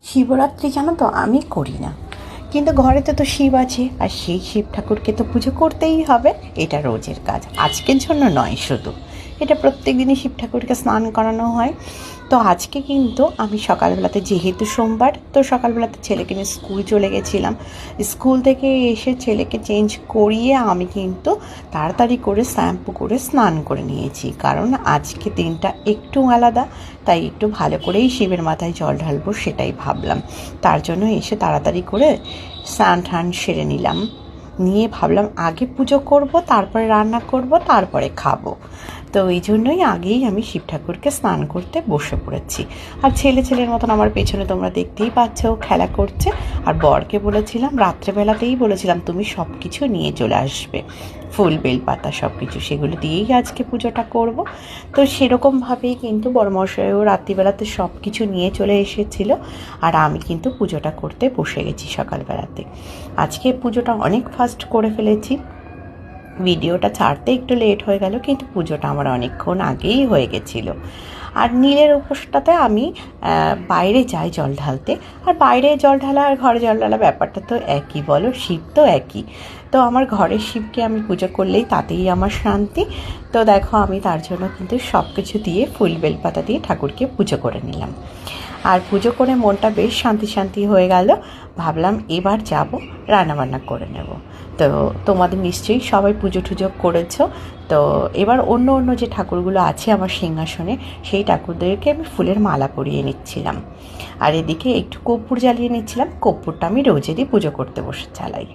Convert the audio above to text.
শিবরাত্রি জানো তো আমি করি না, কিন্তু ঘরেতে তো শিব আছে আর সেই শিব ঠাকুরকে তো পুজো করতেই হবে। এটা রোজের কাজ, আজকের জন্য নয় শুধু, এটা প্রত্যেক দিনই শিব ঠাকুরকে স্নান করানো হয়। তো আজকে কিন্তু আমি সকালবেলাতে, যেহেতু সোমবার, তো সকালবেলাতে ছেলেকে নিয়ে স্কুল চলে গেছিলাম। স্কুল থেকে এসে ছেলেকে চেঞ্জ করিয়ে আমি কিন্তু তাড়াতাড়ি করে শ্যাম্পু করে স্নান করে নিয়েছি, কারণ আজকে দিনটা একটু আলাদা, তাই একটু ভালো করেই শিবের মাথায় জল ঢালবো সেটাই ভাবলাম। তার জন্য এসে তাড়াতাড়ি করে স্নান টান সেরে নিলাম, নিয়ে ভাবলাম আগে পুজো করব, তারপরে রান্না করব, তারপরে খাবো। তো এই জন্যই আগেই আমি শিব ঠাকুরকে স্নান করতে বসে পড়েছি। আর ছেলের মতন আমার পেছনে তোমরা দেখতেই পাচ্ছ খেলা করছে। আর বরকে বলেছিলাম, রাত্রেবেলাতেই বলেছিলাম তুমি সব কিছু নিয়ে চলে আসবে, ফুল বেলপাতা সব কিছু, সেগুলো দিয়েই আজকে পুজোটা করব। তো সেরকমভাবেই কিন্তু বড়মশাইও রাত্রিবেলাতে সব কিছু নিয়ে চলে এসেছিল, আর আমি কিন্তু পুজোটা করতে বসে গেছি সকালবেলাতে। আজকে পুজোটা অনেক ফাস্ট করে ফেলেছি, ভিডিওটা ছাড়তে একটু লেট হয়ে গেল, কিন্তু পুজোটা আমার অনেকক্ষণ আগেই হয়ে গেছিলো। আর নীলের উপোসটাতে আমি বাইরে যাই জল ঢালতে, আর বাইরে জল ঢালা আর ঘরে জল ঢালা ব্যাপারটা তো একই, বলো, শিব তো একই। তো আমার ঘরের শিবকে আমি পুজো করলেই তাতেই আমার শান্তি। তো দেখো আমি তার জন্য কিন্তু সব কিছু দিয়ে, ফুল বেলপাতা দিয়ে ঠাকুরকে পুজো করে নিলাম। আর পুজো করে মনটা বেশ শান্তি শান্তি হয়ে গেল। ভাবলাম এবার যাব রান্নাবান্না করে নেব। তো তোমাদের নিশ্চয়ই সবাই পুজো টুজো করেছো। তো এবার অন্য অন্য যে ঠাকুরগুলো আছে আমার সিংহাসনে, সেই ঠাকুরদেরকে আমি ফুলের মালা পরিয়ে নিচ্ছিলাম। আর এদিকে একটু কর্পূর জ্বালিয়ে নিচ্ছিলাম, কর্পূরটা আমি রোজেরই পুজো করতে বসে জ্বালাই।